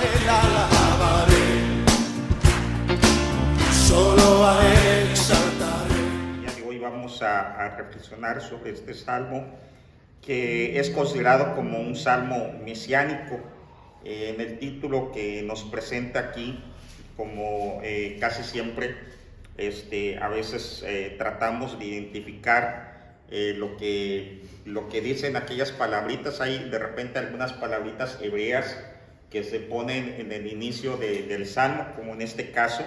Él alabaré, solo a Él exaltaré. Hoy vamos a reflexionar sobre este salmo que es considerado como un salmo mesiánico. En el título que nos presenta aquí, como casi siempre, a veces tratamos de identificar lo que dicen aquellas palabritas. Hay de repente algunas palabritas hebreas que se ponen en el inicio del salmo, como en este caso,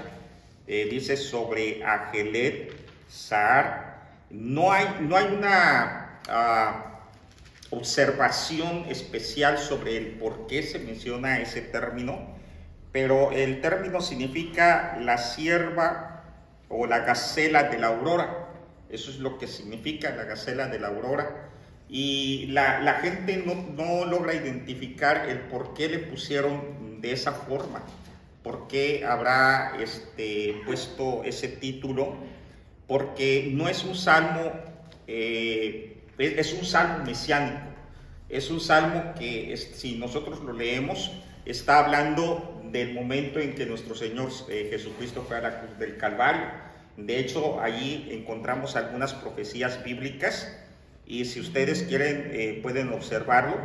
dice sobre Ajelet Sahar. No hay una observación especial sobre el por qué se menciona ese término, pero el término significa la cierva o la gacela de la aurora. Eso es lo que significa la gacela de la aurora, y la gente no logra identificar el por qué le pusieron de esa forma, por qué habrá puesto ese título, porque no es un salmo, es un salmo mesiánico, es un salmo que si nosotros lo leemos, está hablando del momento en que nuestro Señor Jesucristo fue a la cruz del Calvario. De hecho, allí encontramos algunas profecías bíblicas, y si ustedes quieren pueden observarlo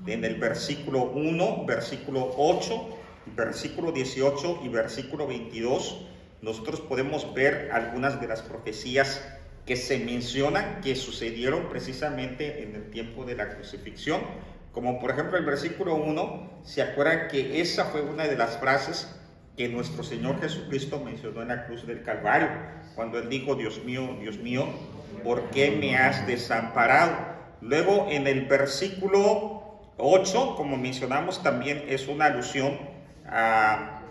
en el versículo 1, versículo 8, versículo 18 y versículo 22. Nosotros podemos ver algunas de las profecías que se mencionan que sucedieron precisamente en el tiempo de la crucifixión, como por ejemplo el versículo 1. Se acuerdan que esa fue una de las frases que nuestro Señor Jesucristo mencionó en la cruz del Calvario, cuando Él dijo: Dios mío, ¿por qué me has desamparado? Luego en el versículo 8, como mencionamos, también es una alusión a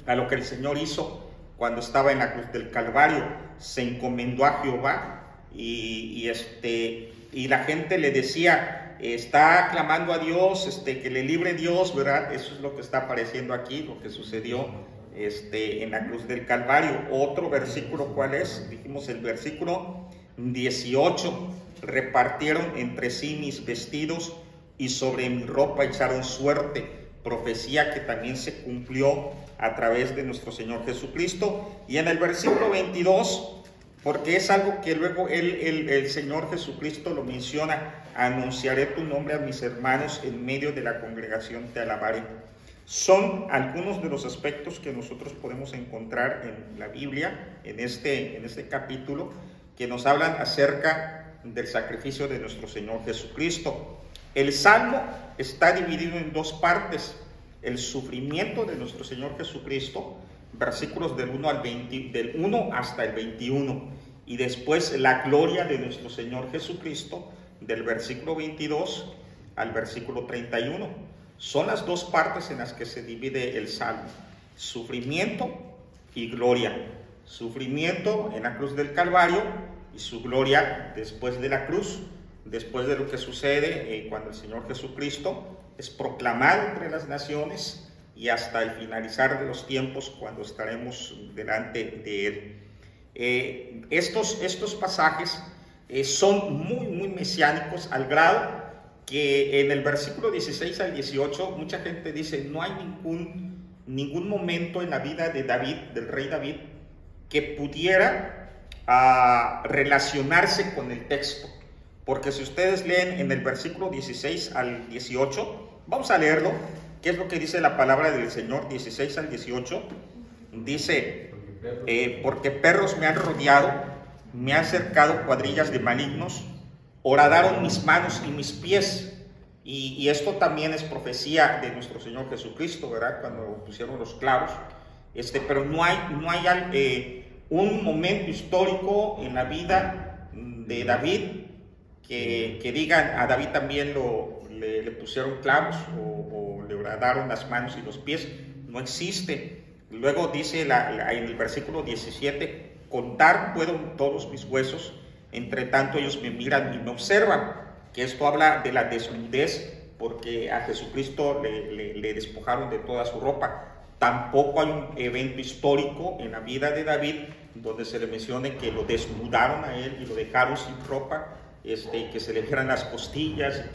lo que el Señor hizo cuando estaba en la cruz del Calvario. Se encomendó a Jehová y la gente le decía, está clamando a Dios, que le libre Dios, ¿verdad? Eso es lo que está apareciendo aquí, lo que sucedió en la cruz del Calvario. Otro versículo, ¿cuál es? Dijimos el versículo 18, repartieron entre sí mis vestidos y sobre mi ropa echaron suerte. Profecía que también se cumplió a través de nuestro Señor Jesucristo. Y en el versículo 22, porque es algo que luego el Señor Jesucristo lo menciona: anunciaré tu nombre a mis hermanos, en medio de la congregación te alabaré. Son algunos de los aspectos que nosotros podemos encontrar en la Biblia, en este capítulo, que nos hablan acerca del sacrificio de nuestro Señor Jesucristo. El Salmo está dividido en dos partes: el sufrimiento de nuestro Señor Jesucristo, versículos del 1 hasta el 21, y después la gloria de nuestro Señor Jesucristo, del versículo 22 al versículo 31. Son las dos partes en las que se divide el Salmo: sufrimiento y gloria. Sufrimiento en la cruz del Calvario y su gloria después de la cruz, después de lo que sucede cuando el Señor Jesucristo es proclamado entre las naciones, y hasta el finalizar de los tiempos, cuando estaremos delante de Él. Estos pasajes son muy mesiánicos, al grado que en el versículo 16 al 18 mucha gente dice: no hay ningún momento en la vida de David, del rey David, que pudiera relacionarse con el texto. Porque si ustedes leen en el versículo 16 al 18, vamos a leerlo, qué es lo que dice la palabra del Señor. 16 al 18 dice: porque perros me han rodeado, me han cercado cuadrillas de malignos, horadaron mis manos y mis pies. Y esto también es profecía de nuestro Señor Jesucristo, ¿verdad? Cuando pusieron los clavos. Pero no hay un momento histórico en la vida de David que digan: a David también le pusieron clavos o le horadaron las manos y los pies. No existe. Luego dice en el versículo 17: contar puedo todos mis huesos, entre tanto ellos me miran y me observan. Que esto habla de la desnudez, porque a Jesucristo le despojaron de toda su ropa. Tampoco hay un evento histórico en la vida de David donde se le mencione que lo desnudaron a él y lo dejaron sin ropa, que se le vieran las costillas,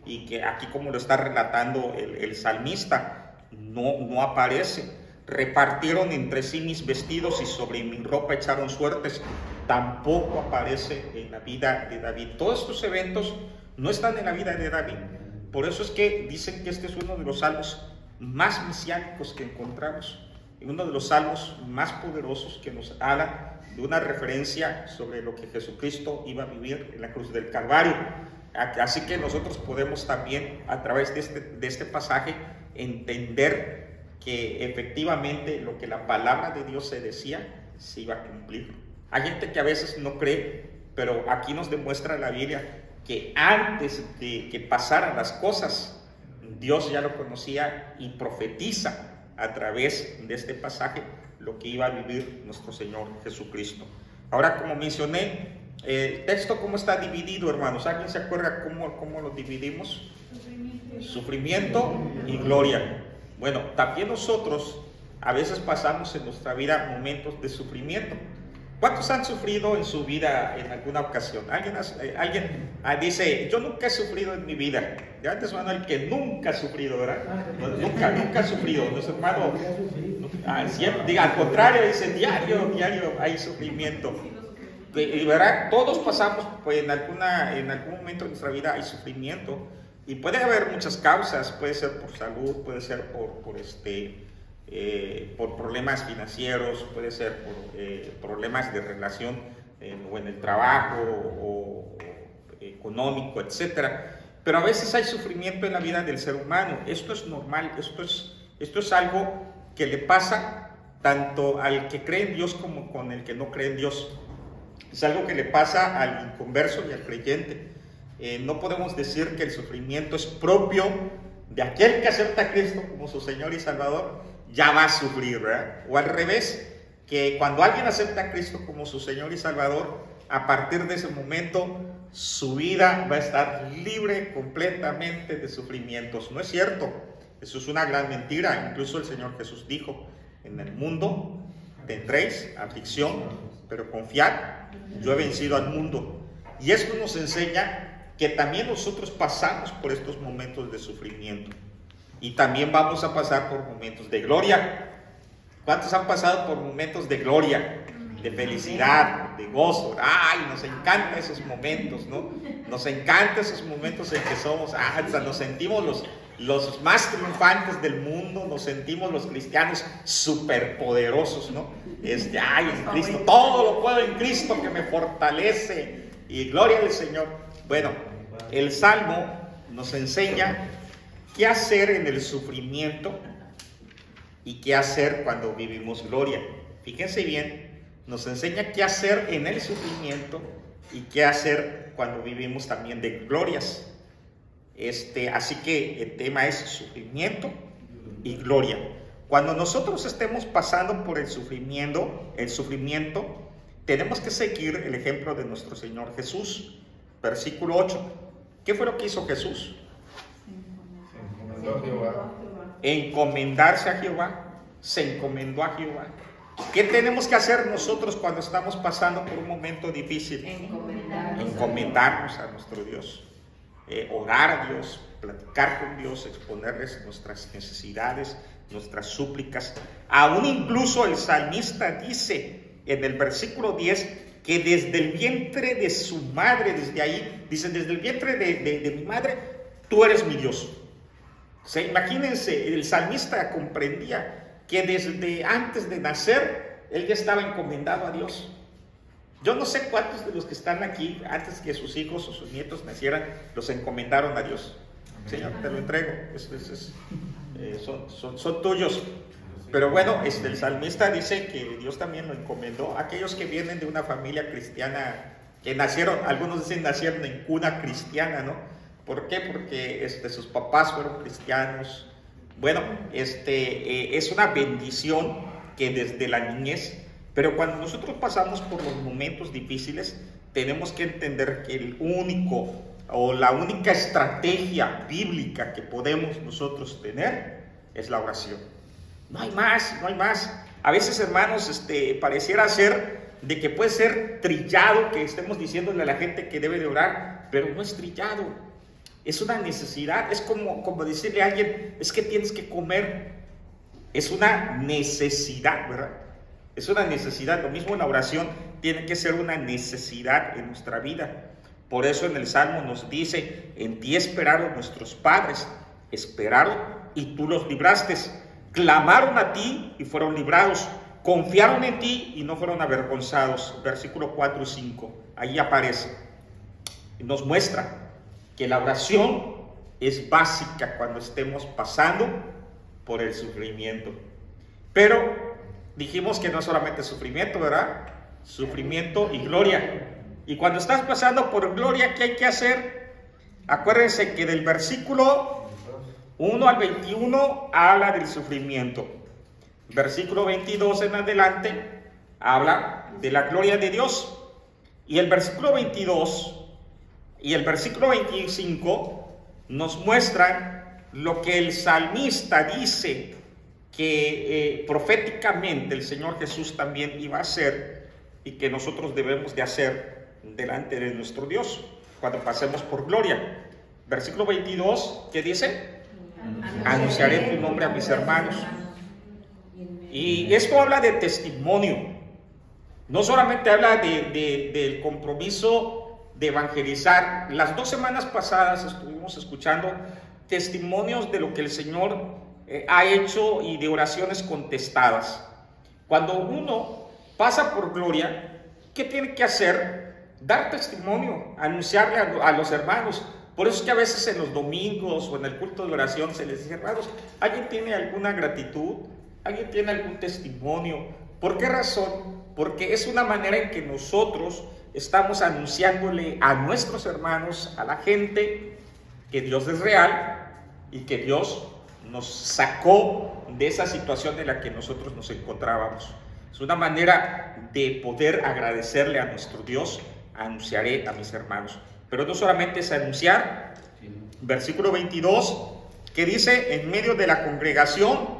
y que aquí, como lo está relatando el salmista. no aparece. Repartieron entre sí mis vestidos y sobre mi ropa echaron suertes, tampoco aparece en la vida de David. Todos estos eventos no están en la vida de David. Por eso es que dicen que este es uno de los salmos más mesiánicos que encontramos, y uno de los salmos más poderosos que nos habla de una referencia sobre lo que Jesucristo iba a vivir en la cruz del Calvario. Así que nosotros podemos también, a través de este pasaje, entender que efectivamente lo que la palabra de Dios se decía se iba a cumplir. Hay gente que a veces no cree, pero aquí nos demuestra la Biblia que antes de que pasaran las cosas, Dios ya lo conocía y profetiza a través de este pasaje lo que iba a vivir nuestro Señor Jesucristo. Ahora, como mencioné, el texto cómo está dividido, hermanos. ¿Alguien se acuerda cómo lo dividimos? Sufrimiento y gloria. Bueno, también nosotros a veces pasamos en nuestra vida momentos de sufrimiento. ¿Cuántos han sufrido en su vida en alguna ocasión? Alguien dice, yo nunca he sufrido en mi vida. De antes, Manuel, que nunca ha sufrido, ¿verdad? Nunca ha sufrido. Nuestro hermano, siempre, al contrario, dice, diario hay sufrimiento. Y ¿verdad? Todos pasamos, pues, en algún momento de nuestra vida hay sufrimiento. Y puede haber muchas causas, puede ser por salud, puede ser por problemas financieros, puede ser por problemas de relación o en el trabajo o económico, etcétera. Pero a veces hay sufrimiento en la vida del ser humano. Esto es normal, esto es algo que le pasa tanto al que cree en Dios como con el que no cree en Dios. Es algo que le pasa al inconverso y al creyente. No podemos decir que el sufrimiento es propio de aquel que acepta a Cristo como su Señor y Salvador, ya va a sufrir, ¿verdad? O al revés, que cuando alguien acepta a Cristo como su Señor y Salvador, a partir de ese momento su vida va a estar libre completamente de sufrimientos. No es cierto, eso es una gran mentira. Incluso el Señor Jesús dijo, en el mundo tendréis aflicción, pero confiad, yo he vencido al mundo. Y esto nos enseña que también nosotros pasamos por estos momentos de sufrimiento y también vamos a pasar por momentos de gloria. ¿Cuántos han pasado por momentos de gloria, de felicidad, de gozo? ¡Ay! Nos encantan esos momentos, ¿no? Nos encantan esos momentos en que somos, nos sentimos los más triunfantes del mundo, nos sentimos los cristianos superpoderosos, ¿no? ¡Ay! En Cristo, todo lo puedo en Cristo que me fortalece, y gloria al Señor. Bueno, el Salmo nos enseña qué hacer en el sufrimiento y qué hacer cuando vivimos gloria. Fíjense bien, nos enseña qué hacer en el sufrimiento y qué hacer cuando vivimos también de glorias. Así que el tema es sufrimiento y gloria. Cuando nosotros estemos pasando por el sufrimiento, tenemos que seguir el ejemplo de nuestro Señor Jesús. Versículo 8. ¿Qué fue lo que hizo Jesús? Encomendarse a Jehová. Se encomendó a Jehová. ¿Qué tenemos que hacer nosotros cuando estamos pasando por un momento difícil? Encomendarnos a nuestro Dios. Orar a Dios, platicar con Dios, exponerles nuestras necesidades, nuestras súplicas. Aún incluso el salmista dice en el versículo 10 que desde el vientre de su madre, desde ahí, dice, desde el vientre de mi madre, tú eres mi Dios. O sea, imagínense, el salmista comprendía que desde antes de nacer, él ya estaba encomendado a Dios. Yo no sé cuántos de los que están aquí, antes que sus hijos o sus nietos nacieran, los encomendaron a Dios. Señor, te lo entrego, son tuyos. Pero bueno, el salmista dice que Dios también lo encomendó a aquellos que vienen de una familia cristiana, que nacieron, algunos dicen nacieron en cuna cristiana, ¿no? ¿Por qué? Porque sus papás fueron cristianos. Bueno, es una bendición que desde la niñez, pero cuando nosotros pasamos por los momentos difíciles, tenemos que entender que la única estrategia bíblica que podemos nosotros tener es la oración. No hay más. A veces, hermanos, pareciera ser de que puede ser trillado que estemos diciéndole a la gente que debe de orar, pero no es trillado. Es una necesidad. Es como decirle a alguien, es que tienes que comer. Es una necesidad, ¿verdad? Es una necesidad. Lo mismo en la oración tiene que ser una necesidad en nuestra vida. Por eso en el Salmo nos dice: en ti esperaron nuestros padres, esperaron y tú los libraste. Clamaron a ti y fueron librados. Confiaron en ti y no fueron avergonzados. Versículo 4 y 5, ahí aparece. Nos muestra que la oración es básica cuando estemos pasando por el sufrimiento. Pero dijimos que no es solamente sufrimiento, ¿verdad? Sufrimiento y gloria. Y cuando estás pasando por gloria, ¿qué hay que hacer? Acuérdense que del versículo 1 al 21 habla del sufrimiento. Versículo 22 en adelante habla de la gloria de Dios. Y el versículo 22 y el versículo 25 nos muestran lo que el salmista dice que proféticamente el Señor Jesús también iba a hacer y que nosotros debemos de hacer delante de nuestro Dios cuando pasemos por gloria. Versículo 22, ¿qué dice? Anunciaré tu nombre a mis hermanos. Y esto habla de testimonio. No solamente habla del compromiso de evangelizar. Las 2 semanas pasadas estuvimos escuchando testimonios de lo que el Señor ha hecho y de oraciones contestadas. Cuando uno pasa por gloria, ¿qué tiene que hacer? Dar testimonio, anunciarle a los hermanos. Por eso es que a veces en los domingos o en el culto de oración se les dice: hermanos, ¿alguien tiene alguna gratitud? ¿Alguien tiene algún testimonio? ¿Por qué razón? Porque es una manera en que nosotros estamos anunciándole a nuestros hermanos, a la gente, que Dios es real y que Dios nos sacó de esa situación en la que nosotros nos encontrábamos. Es una manera de poder agradecerle a nuestro Dios. Anunciaré a mis hermanos. Pero no solamente es anunciar. Versículo 22, que dice: en medio de la congregación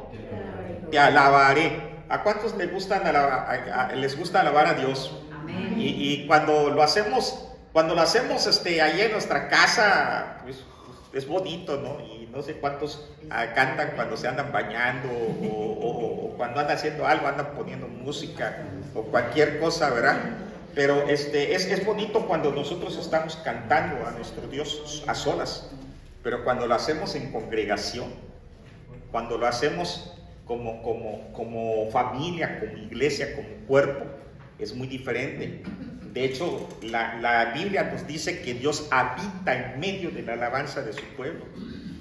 te alabaré. ¿A cuántos les gusta alabar a Dios? Amén. Y cuando lo hacemos ahí en nuestra casa, pues es bonito, ¿no? Y no sé cuántos cantan cuando se andan bañando o cuando andan haciendo algo, andan poniendo música o cualquier cosa, ¿verdad? Pero es bonito cuando nosotros estamos cantando a nuestro Dios a solas. Pero cuando lo hacemos en congregación, cuando lo hacemos como familia, como iglesia, como cuerpo, es muy diferente. De hecho, la Biblia nos dice que Dios habita en medio de la alabanza de su pueblo.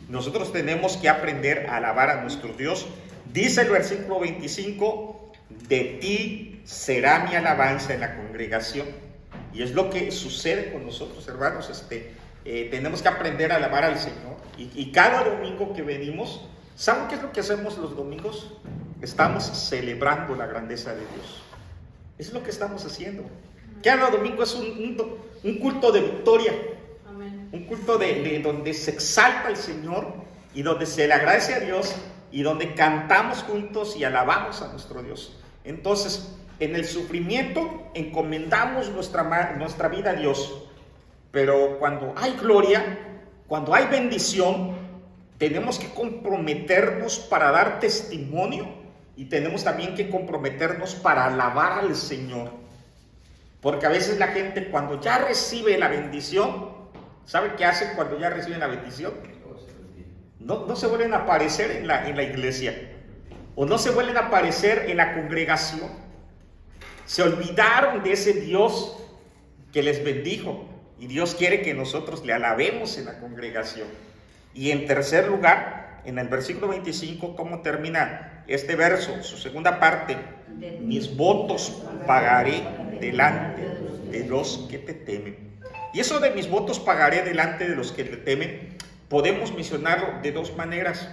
Nosotros tenemos que aprender a alabar a nuestro Dios. Dice el versículo 25: de ti será mi alabanza en la congregación. Y es lo que sucede con nosotros, hermanos. Tenemos que aprender a alabar al Señor. Y cada domingo que venimos, ¿saben qué es lo que hacemos los domingos? Estamos celebrando la grandeza de Dios. Eso es lo que estamos haciendo. Cada domingo es un culto de victoria. Amén. Un culto de donde se exalta al Señor y donde se le agradece a Dios y donde cantamos juntos y alabamos a nuestro Dios. Entonces, en el sufrimiento encomendamos nuestra vida a Dios. Pero cuando hay gloria, cuando hay bendición, tenemos que comprometernos para dar testimonio y tenemos también que comprometernos para alabar al Señor. Porque a veces la gente, cuando ya recibe la bendición, ¿sabe qué hacen cuando ya reciben la bendición? No se vuelven a aparecer en la iglesia, o no se vuelven a aparecer en la congregación. Se olvidaron de ese Dios que les bendijo, y Dios quiere que nosotros le alabemos en la congregación. Y en tercer lugar, en el versículo 25, ¿cómo termina este verso? Su segunda parte: mis votos pagaré delante de los que te temen. Y eso de mis votos pagaré delante de los que te temen, podemos mencionarlo de 2 maneras.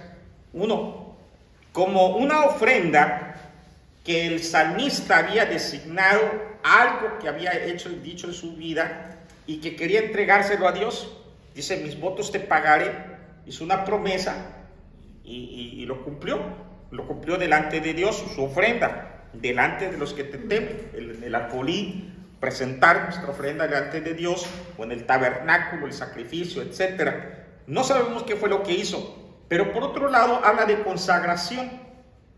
Uno, como una ofrenda que el salmista había designado, algo que había hecho y dicho en su vida y que quería entregárselo a Dios. Dice: mis votos te pagaré. Hizo una promesa y lo cumplió delante de Dios, su ofrenda, delante de los que te temen. En el alfolí, presentar nuestra ofrenda delante de Dios, o en el tabernáculo, el sacrificio, etc. No sabemos qué fue lo que hizo, pero por otro lado habla de consagración.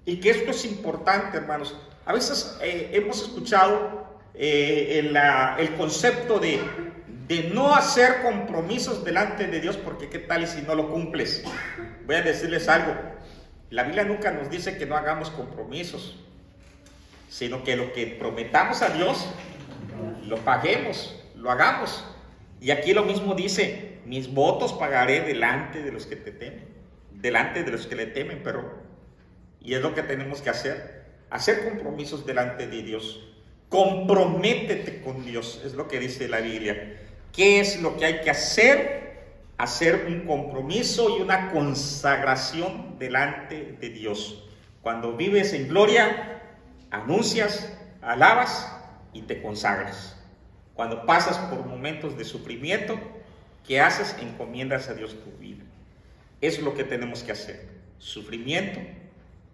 Y que esto es importante, hermanos. A veces hemos escuchado el concepto de no hacer compromisos delante de Dios, porque qué tal y si no lo cumples. Voy a decirles algo. La Biblia nunca nos dice que no hagamos compromisos, sino que lo que prometamos a Dios, lo paguemos, lo hagamos. Y aquí lo mismo dice: mis votos pagaré delante de los que te temen, delante de los que le temen, pero y es lo que tenemos que hacer compromisos delante de Dios. Comprométete con Dios, es lo que dice la Biblia. ¿Qué es lo que hay que hacer? Hacer un compromiso y una consagración delante de Dios. Cuando vives en gloria, anuncias, alabas y te consagras. Cuando pasas por momentos de sufrimiento, ¿qué haces? Encomiendas a Dios tu vida. Eso es lo que tenemos que hacer: sufrimiento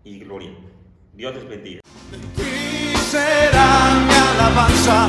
y gloria. Dios les bendiga. Y será mi alabanza